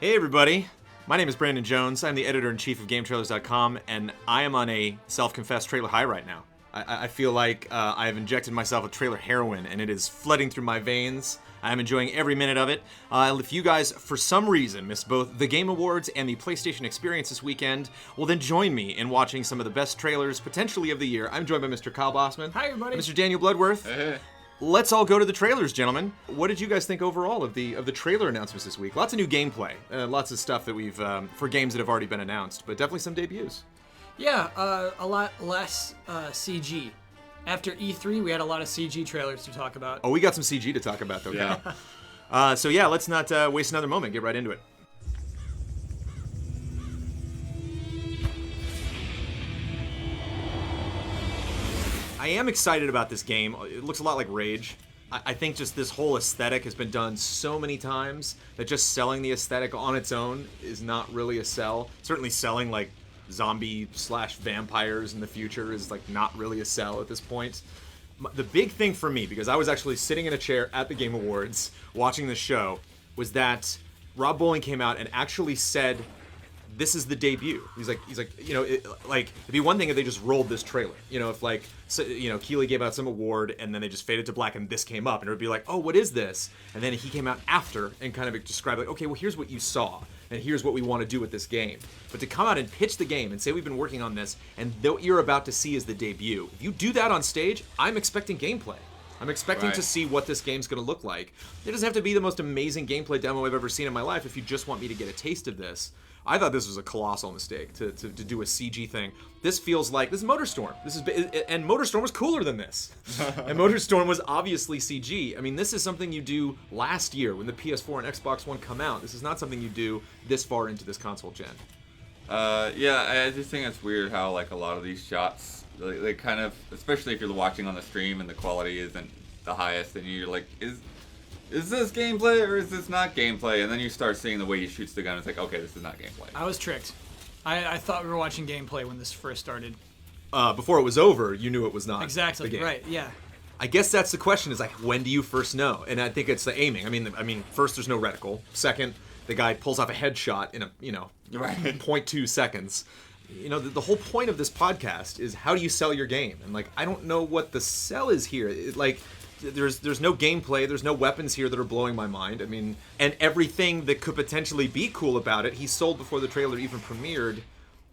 Hey everybody, my name is Brandon Jones. I'm the editor-in-chief of GameTrailers.com, and I am on a self-confessed trailer high right now. I feel like I have injected myself with trailer heroin, and it is flooding through my veins. I'm enjoying every minute of it. If you guys, for some reason, missed both the Game Awards and the PlayStation Experience this weekend, well then join me in watching some of the best trailers, potentially of the year. I'm joined by Mr. Kyle Bossman. Hi everybody. Mr. Daniel Bloodworth. Hey. Let's all go to the trailers, gentlemen. What did you guys think overall of the trailer announcements this week? Lots of new gameplay, lots of stuff that we've for games that have already been announced, but definitely some debuts. Yeah, a lot less CG. After E3, we had a lot of CG trailers to talk about. Oh, we got some CG to talk about, though. Yeah. So yeah, let's not waste another moment. Get right into it. I am excited about this game. It looks a lot like Rage. I think just this whole aesthetic has been done so many times that just selling the aesthetic on its own is not really a sell. Certainly selling like zombie/vampires in the future is like not really a sell at this point. The big thing for me, because I was actually sitting in a chair at the Game Awards watching the show, was that Rob Bowling came out and actually said, this is the debut. He's like, you know, like it'd be one thing if they just rolled this trailer. You know, if like, so, you know, Keighley gave out some award and then they just faded to black and this came up and it would be like, oh, what is this? And then he came out after and kind of described like, okay, well, here's what you saw and here's what we want to do with this game. But to come out and pitch the game and say we've been working on this and what you're about to see is the debut. If you do that on stage, I'm expecting gameplay. I'm expecting to see what this game's going to look like. It doesn't have to be the most amazing gameplay demo I've ever seen in my life if you just want me to get a taste of this. I thought this was a colossal mistake to do a CG thing. This feels like this is MotorStorm. And MotorStorm was cooler than this. And MotorStorm was obviously CG. I mean, this is something you do last year when the PS4 and Xbox One come out. This is not something you do this far into this console gen. Yeah, I just think it's weird how like a lot of these shots, they kind of, especially if you're watching on the stream and the quality isn't the highest, and you're like, is this gameplay or is this not gameplay? And then you start seeing the way he shoots the gun. It's like, okay, this is not gameplay. I was tricked. I thought we were watching gameplay when this first started. Before it was over, you knew it was not Exactly, the game. right, yeah. I guess that's the question, is like, when do you first know? And I think it's the aiming. I mean, first, there's no reticle. Second, the guy pulls off a headshot in a, 0.2 seconds. You know, the whole point of this podcast is how do you sell your game? And like, I don't know what the sell is here. There's no gameplay, there's no weapons here that are blowing my mind. I mean, and everything that could potentially be cool about it, he sold before the trailer even premiered.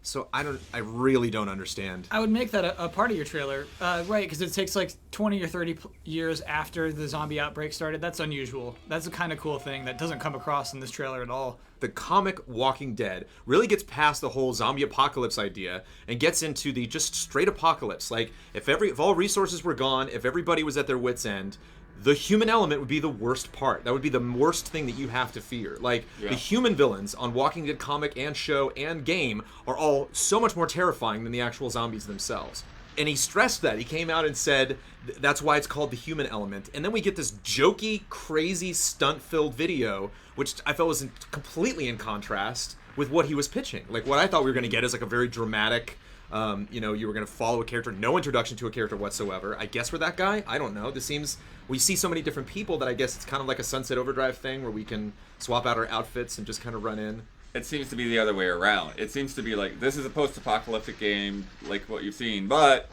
So I really don't understand. I would make that a part of your trailer, right? Because it takes like 20 or 30 years after the zombie outbreak started. That's unusual. That's a kind of cool thing that doesn't come across in this trailer at all. The comic Walking Dead really gets past the whole zombie apocalypse idea and gets into the just straight apocalypse. Like, if all resources were gone, if everybody was at their wits' end, the human element would be the worst part. That would be the worst thing that you have to fear. Like, the human villains on Walking Dead comic and show and game are all so much more terrifying than the actual zombies themselves. And he stressed that. He came out and said that's why it's called the human element. And then we get this jokey, crazy, stunt-filled video, which I felt was completely in contrast with what he was pitching. Like, what I thought we were going to get is like a very dramatic, you were going to follow a character, no introduction to a character whatsoever. I guess we're that guy? I don't know. This seems, we see so many different people that I guess it's kind of like a Sunset Overdrive thing where we can swap out our outfits and just kind of run in. It seems to be the other way around. It seems to be like, this is a post-apocalyptic game, like what you've seen, but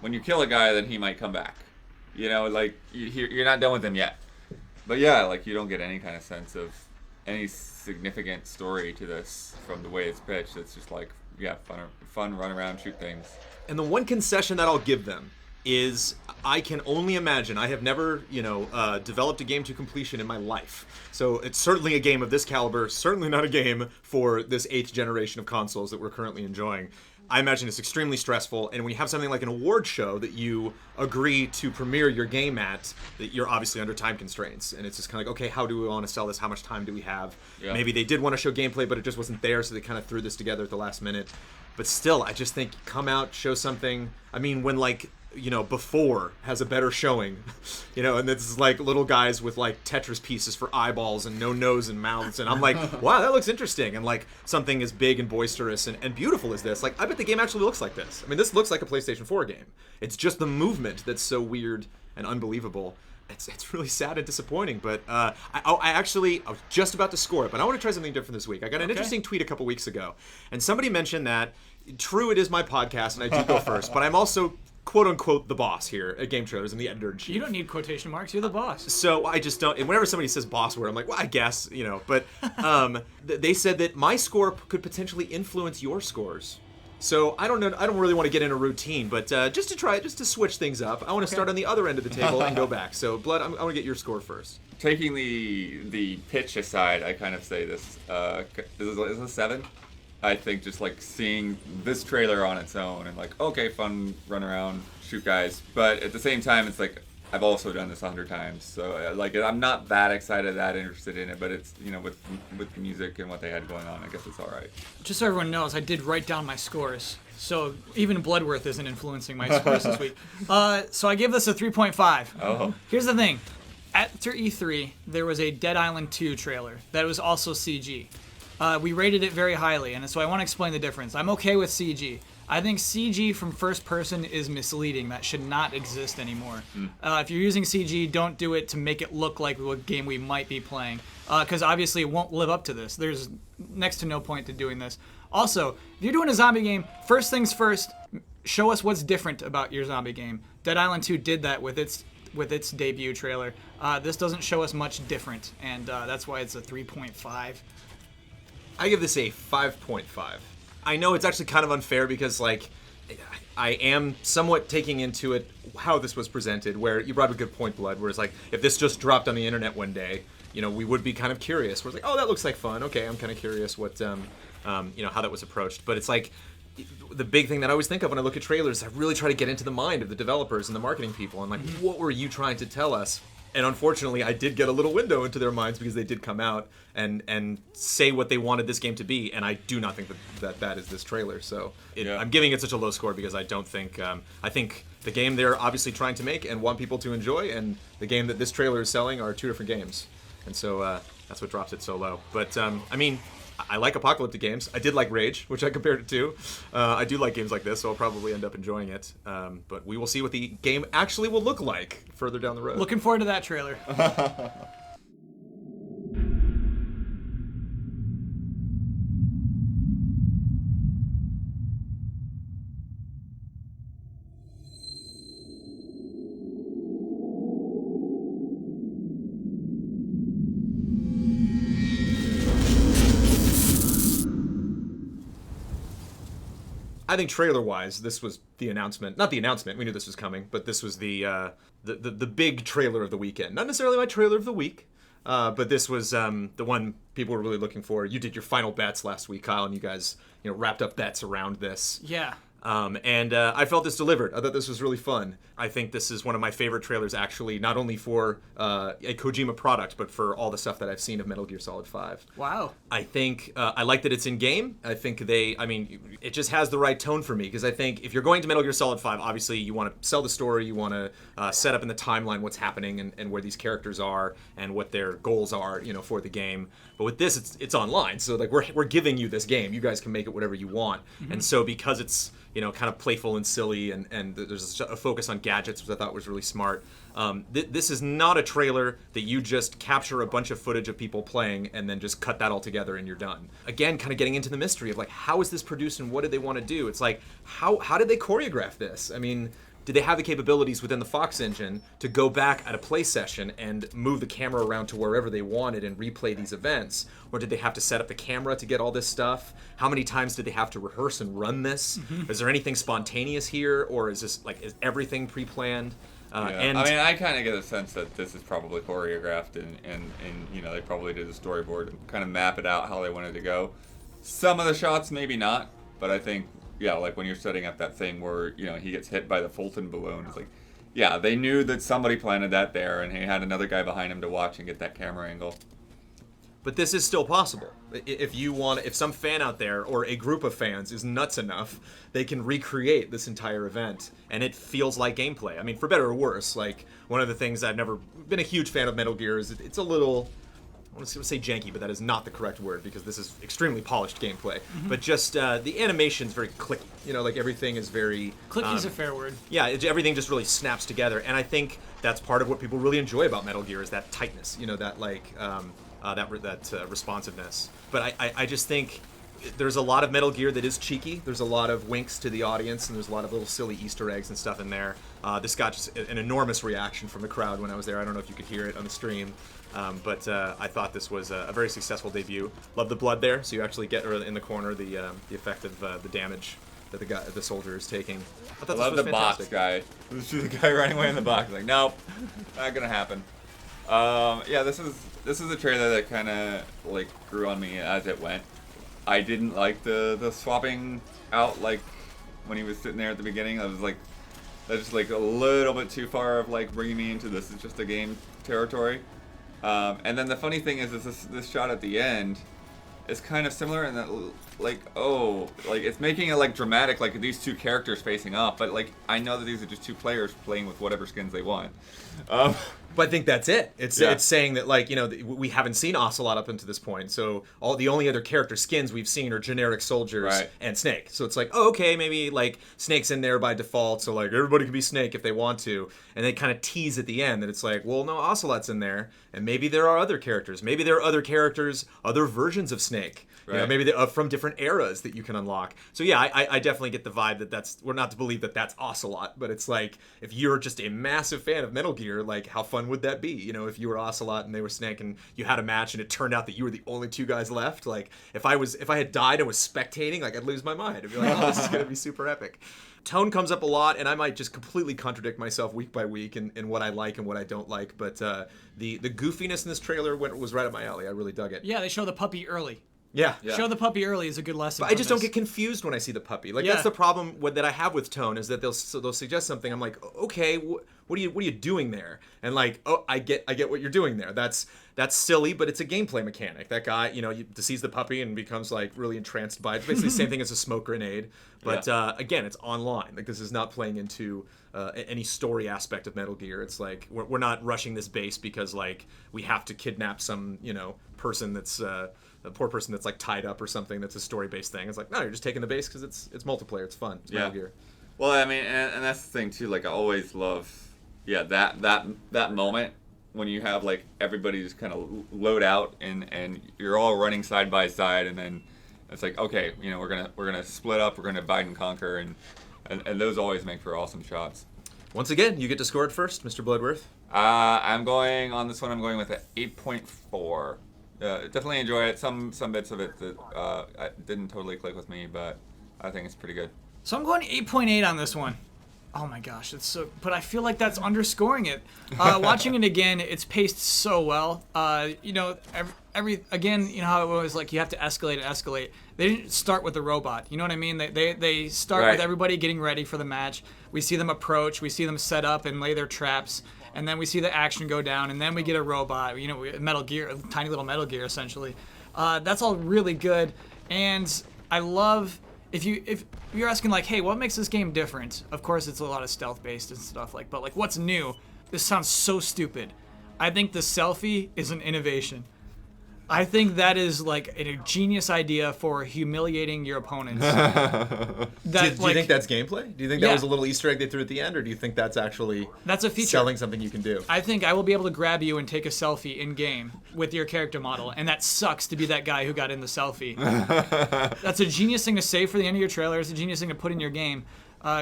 when you kill a guy, then he might come back. You know, like, you're not done with him yet. But yeah, like, you don't get any kind of sense of any significant story to this from the way it's pitched. It's just like, yeah, fun run around, shoot things. And the one concession that I'll give them is I can only imagine. I have never, developed a game to completion in my life. So it's certainly a game of this caliber, certainly not a game for this 8th generation of consoles that we're currently enjoying. I imagine it's extremely stressful, and when you have something like an award show that you agree to premiere your game at, that you're obviously under time constraints, and it's just kind of like, okay, how do we want to sell this? How much time do we have? Yeah. Maybe they did want to show gameplay, but it just wasn't there, so they kind of threw this together at the last minute. But still, I just think, come out, show something. I mean, when Before has a better showing, and it's like little guys with like Tetris pieces for eyeballs and no nose and mouths, and I'm like, wow, that looks interesting, and like something as big and boisterous and beautiful as this, like I bet the game actually looks like this. I mean, this looks like a PlayStation 4 game. It's just the movement that's so weird and unbelievable. it's really sad and disappointing, but I was just about to score it, but I want to try something different this week. I got an interesting tweet a couple weeks ago, and somebody mentioned that, true, it is my podcast, and I do go first, but I'm also quote-unquote the boss here at GameTrailers. I'm the editor-in-chief. You don't need quotation marks. You're the boss. So I just don't, and whenever somebody says boss word, I'm like, well, I guess, but they said that my score could potentially influence your scores. So I don't know. I don't really want to get in a routine, but just to switch things up, I want to start on the other end of the table and go back. So Blood, I want to get your score first. Taking the pitch aside, I kind of say this is a 7. I think just like seeing this trailer on its own and like, okay, fun, run around, shoot guys, but at the same time, it's like I've also done this 100 times, so like I'm not that excited, that interested in it, but it's with the music and what they had going on, I guess it's all right. Just so everyone knows, I did write down my scores, so even Bloodworth isn't influencing my scores this week. So I give this a 3.5. Oh. Here's the thing. After E3, there was a Dead Island 2 trailer that was also CG. We rated it very highly, and so I want to explain the difference. I'm okay with CG. I think CG from first person is misleading. That should not exist anymore. If you're using CG, don't do it to make it look like what game we might be playing, because obviously it won't live up to this. There's next to no point to doing this. Also, if you're doing a zombie game, first things first, show us what's different about your zombie game. Dead Island 2 did that with its debut trailer. This doesn't show us much different, and that's why it's a 3.5. I give this a 5.5. I know it's actually kind of unfair because, like, I am somewhat taking into it how this was presented, where you brought up a good point, Blood, where it's like, if this just dropped on the internet one day, we would be kind of curious. We're like, oh, that looks like fun. Okay, I'm kind of curious what, how that was approached. But it's like, the big thing that I always think of when I look at trailers, I really try to get into the mind of the developers and the marketing people, and like, what were you trying to tell us? And unfortunately, I did get a little window into their minds because they did come out and say what they wanted this game to be, and I do not think that is this trailer. So I'm giving it such a low score because I don't think I think the game they're obviously trying to make and want people to enjoy, and the game that this trailer is selling are two different games, and so that's what drops it so low. But I mean, I like apocalyptic games. I did like Rage, which I compared it to. I do like games like this, so I'll probably end up enjoying it. But we will see what the game actually will look like further down the road. Looking forward to that trailer. I think trailer-wise, this was the announcement. Not the announcement, we knew this was coming, but this was the big trailer of the weekend. Not necessarily my trailer of the week, but this was the one people were really looking for. You did your final bets last week, Kyle, and you guys wrapped up bets around this. Yeah. And I felt this delivered. I thought this was really fun. I think this is one of my favorite trailers, actually, not only for a Kojima product, but for all the stuff that I've seen of Metal Gear Solid 5. Wow. I think I like that it's in-game. I think it just has the right tone for me, because I think if you're going to Metal Gear Solid 5, obviously you want to sell the story, you want to set up in the timeline what's happening and where these characters are and what their goals are, for the game. But with this, it's online, so like we're giving you this game. You guys can make it whatever you want. Mm-hmm. And so because it's kind of playful and silly, and there's a focus on gadgets, which I thought was really smart. This is not a trailer that you just capture a bunch of footage of people playing and then just cut that all together and you're done. Again, kind of getting into the mystery of like, how is this produced and what did they want to do? It's like, how did they choreograph this? I mean, did they have the capabilities within the Fox engine to go back at a play session and move the camera around to wherever they wanted and replay these events? Or did they have to set up the camera to get all this stuff? How many times did they have to rehearse and run this? Mm-hmm. Is there anything spontaneous here, or is everything pre-planned? And I mean, I kind of get a sense that this is probably choreographed, and they probably did a storyboard and kind of map it out how they wanted to go. Some of the shots, maybe not, but I think, yeah, like when you're setting up that thing where, he gets hit by the Fulton balloon, it's like, yeah, they knew that somebody planted that there, and he had another guy behind him to watch and get that camera angle. But this is still possible. If some fan out there or a group of fans is nuts enough, they can recreate this entire event, and it feels like gameplay. I mean, for better or worse. Like, one of the things I've never been a huge fan of Metal Gear is it's a little I want to say janky, but that is not the correct word because this is extremely polished gameplay. But just the animation's very clicky. Like everything is very... Clicky's a fair word. Yeah, everything just really snaps together, and I think that's part of what people really enjoy about Metal Gear is that tightness. That like that responsiveness. But I just think there's a lot of Metal Gear that is cheeky. There's a lot of winks to the audience, and there's a lot of little silly Easter eggs and stuff in there. This got just an enormous reaction from the crowd when I was there. I don't know if you could hear it on the stream. But I thought this was a very successful debut. Love the blood there, so you actually get in the corner the effect of the damage that the soldier is taking. I thought love this was the fantastic. box guy. The guy running away in the box. Like, nope, not gonna happen. Yeah, this is a trailer that kind of like grew on me as it went. I didn't like the swapping out like when he was sitting there at the beginning. That's just like a little bit too far of like bringing me into this is just a game territory. And then the funny thing is this shot at the end is kind of similar in that like it's making it like dramatic, like these two characters facing off, but like I know that these are just two players playing with whatever skins they want. But I think that's it. It's saying that like we haven't seen Ocelot up until this point, so the only other character skins we've seen are generic soldiers and Snake. So it's like, oh, okay, maybe like Snake's in there by default, so like everybody can be Snake if they want to, and they kind of tease at the end that it's like, well, no, Ocelot's in there, and maybe there are other characters, maybe there are other characters, other versions of Snake. Right. Maybe from different eras that you can unlock. So yeah, I definitely get the vibe that we're not to believe that that's Ocelot, but it's like if you're just a massive fan of Metal Gear, like how fun would that be? If you were Ocelot and they were Snake and you had a match and it turned out that you were the only two guys left. Like if I had died and was spectating, like I'd lose my mind. I'd be like, oh, this is gonna be super epic. Tone comes up a lot, and I might just completely contradict myself week by week in what I like and what I don't like. But the goofiness in this trailer was right up my alley. I really dug it. Yeah, they show the puppy early. Yeah. Show the puppy early is a good lesson. But I just don't get confused when I see the puppy. Like that's the problem that I have with Tone is that they'll suggest something. I'm like, okay, what are you doing there? And like, oh, I get what you're doing there. That's silly, but it's a gameplay mechanic. That guy, sees the puppy and becomes like really entranced by it. It's basically the same thing as a smoke grenade, but again, it's online. Like this is not playing into any story aspect of Metal Gear. It's like we're not rushing this base because like we have to kidnap some person that's a poor person that's like tied up or something. That's a story-based thing. It's like, no, you're just taking the base because it's multiplayer. It's fun. It's Metal Gear. Well, I mean, and that's the thing too. Like I always love, that moment when you have like everybody just kind of load out and you're all running side by side, and then it's like, okay, we're gonna split up. We're gonna divide and conquer, and those always make for awesome shots. Once again, you get to score it first, Mr. Bloodworth. I'm going on this one. I'm going with an 8.4. Definitely enjoy it. Some bits of it that didn't totally click with me, but I think it's pretty good. So I'm going 8.8 on this one. Oh my gosh, it's so. But I feel like that's underscoring it. Watching it again, it's paced so well. Again, how it was like you have to escalate. They didn't start with a robot. You know what I mean? They start with everybody getting ready for the match. We see them approach. We see them set up and lay their traps. And then we see the action go down, and then we get a robot, Metal Gear, a tiny little Metal Gear, essentially. That's all really good, and I love, if you're asking, like, hey, what makes this game different? Of course, it's a lot of stealth-based and stuff, but, like, what's new? This sounds so stupid. I think the selfie is an innovation. I think that is like a genius idea for humiliating your opponents. Do you think that's gameplay? Do you think that was a little Easter egg they threw at the end, or do you think that's actually a feature, selling something you can do? I think I will be able to grab you and take a selfie in game with your character model, and that sucks to be that guy who got in the selfie. That's a genius thing to say for the end of your trailer. It's a genius thing to put in your game.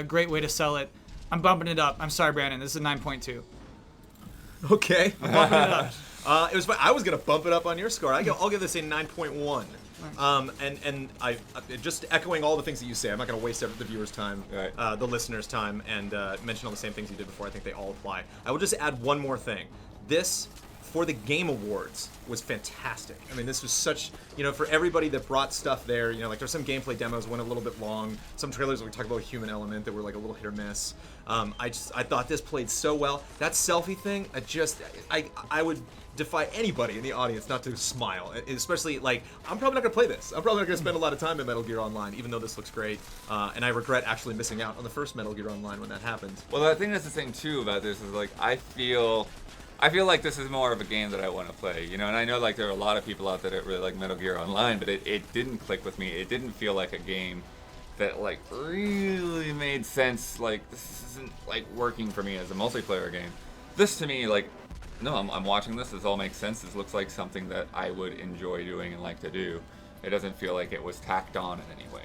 Great way to sell it. I'm bumping it up. I'm sorry, Brandon. This is a 9.2. Okay. I'm bumping it up. It was fun. I was gonna bump it up on your score. I'll give this a 9.1. And I just echoing all the things that you say. I'm not gonna waste the viewers' time, the listeners' time, and mention all the same things you did before. I think they all apply. I will just add one more thing. This, for the Game Awards, was fantastic. I mean, this was such, for everybody that brought stuff there, like there's some gameplay demos went a little bit long, some trailers where we talk about a human element that were like a little hit or miss. I thought this played so well. That selfie thing, I would defy anybody in the audience not to smile, especially like, I'm probably not gonna play this. I'm probably not gonna spend a lot of time in Metal Gear Online, even though this looks great. And I regret actually missing out on the first Metal Gear Online when that happened. Well, I think that's the thing too about this is like, I feel I feel like this is more of a game that I want to play, you know, and I know like there are a lot of people out there that really like Metal Gear Online, but it didn't click with me. It didn't feel like a game that like really made sense. Like this isn't like working for me as a multiplayer game. This to me, like, no, I'm watching this. This all makes sense. This looks like something that I would enjoy doing and like to do. It doesn't feel like it was tacked on in any way.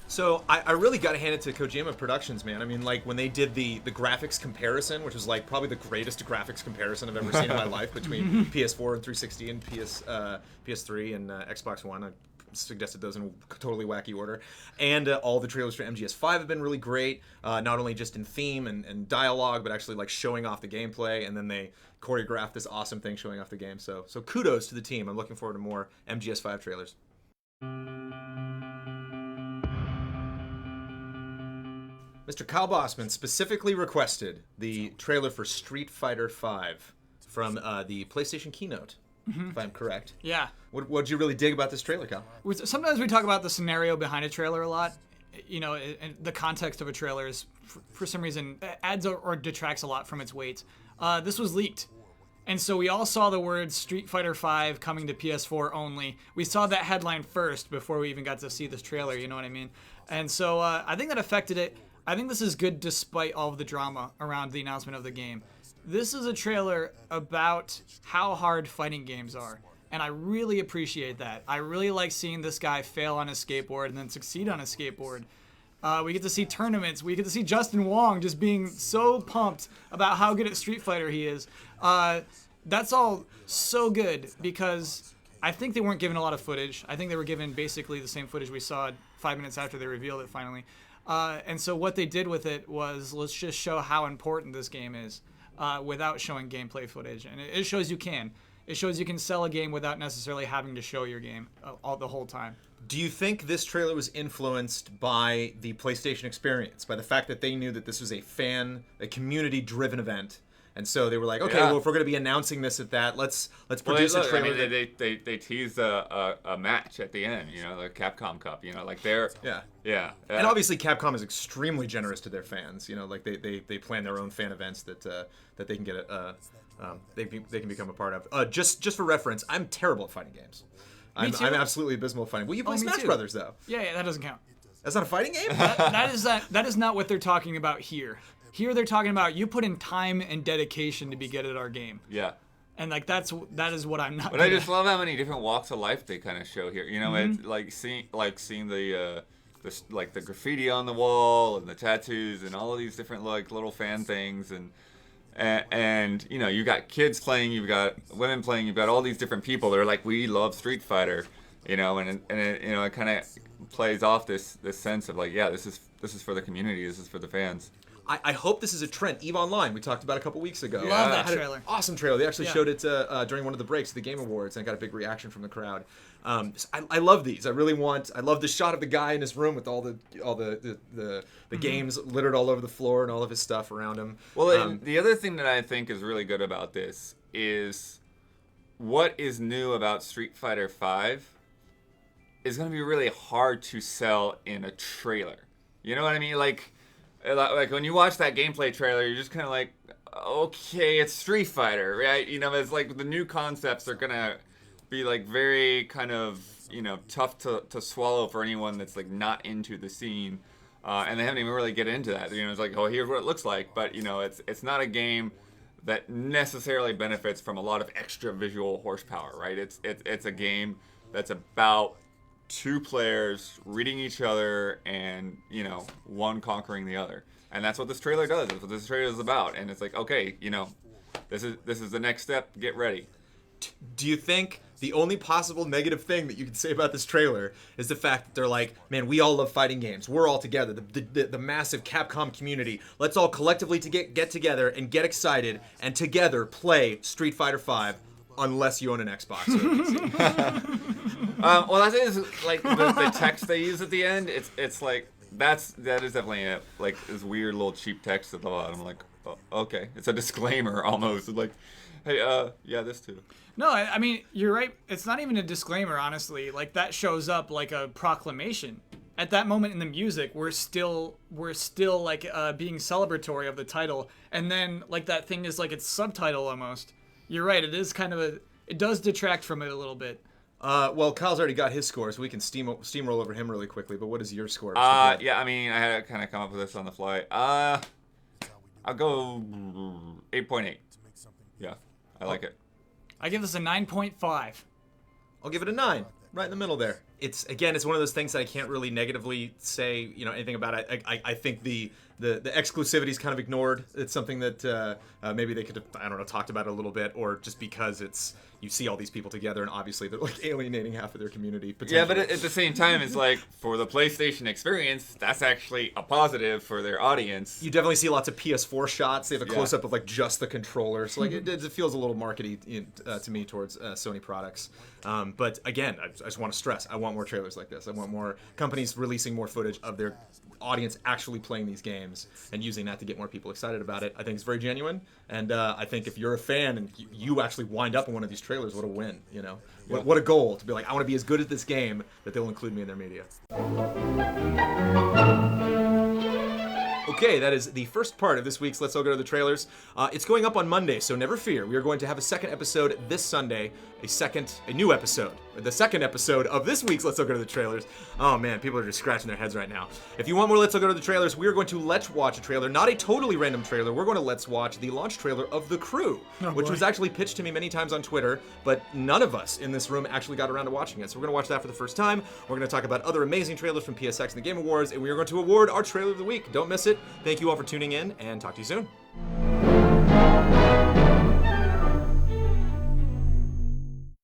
So I really got to hand it to Kojima Productions, man. I mean, like when they did the graphics comparison, which was like probably the greatest graphics comparison I've ever seen in my life between PS4 and 360 and PS3 and Xbox One. I suggested those in a totally wacky order. And all the trailers for MGS5 have been really great, not only just in theme and dialogue, but actually like showing off the gameplay. And then they choreographed this awesome thing showing off the game. So kudos to the team. I'm looking forward to more MGS5 trailers. Mr. Kyle Bossman specifically requested the trailer for Street Fighter V from the PlayStation keynote, if I'm correct. Yeah. What did you really dig about this trailer, Kyle? Sometimes we talk about the scenario behind a trailer a lot. You know, and the context of a trailer is, for some reason, adds or detracts a lot from its weight. This was leaked. And so we all saw the words Street Fighter V coming to PS4 only. We saw that headline first before we even got to see this trailer, you know what I mean? And so I think that affected it. I think this is good despite all of the drama around the announcement of the game. This is a trailer about how hard fighting games are, and I really appreciate that. I really like seeing this guy fail on his skateboard and then succeed on his skateboard. We get to see tournaments. We get to see Justin Wong just being so pumped about how good at Street Fighter he is. That's all so good because I think they weren't given a lot of footage. I think they were given basically the same footage we saw 5 minutes after they revealed it finally. And so what they did with it was, let's just show how important this game is without showing gameplay footage. And it shows you can. It shows you can sell a game without necessarily having to show your game the whole time. Do you think this trailer was influenced by the PlayStation experience, by the fact that they knew that this was a community-driven event? And so they were like, okay, well, if we're going to be announcing this at that, let's produce a trailer. I mean, they teased a match at the end, you know, the Capcom Cup, you know, like they're... Yeah. And obviously Capcom is extremely generous to their fans, you know, like they plan their own fan events that they can get they can become a part of. Just for reference, I'm terrible at fighting games. I'm absolutely abysmal at fighting. Well, you play Smash Brothers, though. Yeah, that doesn't count. That's not a fighting game? That is not what they're talking about here. Here they're talking about you put in time and dedication to be good at our game. Yeah. And like that is what I'm not. But I just love how many different walks of life they kind of show here. You know, it's like seeing the graffiti on the wall and the tattoos and all of these different like little fan things and you know, you got kids playing, you've got women playing, you've got all these different people that are like, we love Street Fighter, you know, and it, you know, it kind of plays off this sense of like, yeah, this is for the community, this is for the fans. I hope this is a trend. EVE Online, we talked about a couple weeks ago. Love that trailer. Awesome trailer. They actually showed it during one of the breaks of the Game Awards, and I got a big reaction from the crowd. I love these. I love the shot of the guy in his room with all the games littered all over the floor and all of his stuff around him. Well, the other thing that I think is really good about this is what is new about Street Fighter V is going to be really hard to sell in a trailer. You know what I mean? Like when you watch that gameplay trailer, you're just kind of like, okay, it's Street Fighter, right? You know, it's like the new concepts are gonna be like very kind of, you know, tough to swallow for anyone that's like not into the scene, and they haven't even really get into that. You know, it's like, oh, here's what it looks like, but you know, it's not a game that necessarily benefits from a lot of extra visual horsepower, right? It's a game that's about two players reading each other and, you know, one conquering the other. And that's what this trailer does. That's what this trailer is about. And it's like, okay, you know, this is the next step. Get ready. Do you think the only possible negative thing that you can say about this trailer is the fact that they're like, man, we all love fighting games. We're all together. The massive Capcom community. Let's all collectively get together and get excited and together play Street Fighter V, unless you own an Xbox or a PC. Well, that is like the text they use at the end. It's like that is definitely like this weird little cheap text at the bottom. Like, oh, okay, it's a disclaimer almost. It's like, hey, yeah, this too. No, I mean you're right. It's not even a disclaimer, honestly. Like that shows up like a proclamation. At that moment in the music, we're still like being celebratory of the title, and then like that thing is like its subtitle almost. You're right. It is kind of it does detract from it a little bit. Well, Kyle's already got his score, so we can steamroll over him really quickly. But what is your score? Yeah, I mean, I had to kind of come up with this on the fly. I'll go 8.8. Yeah, I like it. I give this a 9.5. I'll give it a 9, right in the middle there. It's one of those things that I can't really negatively say, anything about it. I think the exclusivity is kind of ignored. It's something that maybe they could have, I don't know, talked about it a little bit, or just because you see all these people together and obviously they're like alienating half of their community. Yeah, but at the same time, it's like for the PlayStation experience, that's actually a positive for their audience. You definitely see lots of PS4 shots. They have a close up of like just the controller, so like it feels a little markety to me towards Sony products. But again, I just want to stress, I want more trailers like this. I want more companies releasing more footage of their audience actually playing these games and using that to get more people excited about it. I think it's very genuine, and I think if you're a fan and you actually wind up in one of these trailers, what a win, what a goal to be like, I want to be as good at this game that they'll include me in their media. Okay, that is the first part of this week's Let's All Go to the Trailers. It's going up on Monday, so never fear. We are going to have a second episode this Sunday, a new episode. The second episode of this week's Let's All Go to the Trailers. Oh man, people are just scratching their heads right now. If you want more Let's All Go to the Trailers, we are going to Let's Watch a trailer, not a totally random trailer. We're going to Let's Watch the launch trailer of The Crew, which was actually pitched to me many times on Twitter, but none of us in this room actually got around to watching it. So we're going to watch that for the first time. We're going to talk about other amazing trailers from PSX and the Game Awards, and we are going to award our trailer of the week. Don't miss it. Thank you all for tuning in, and talk to you soon.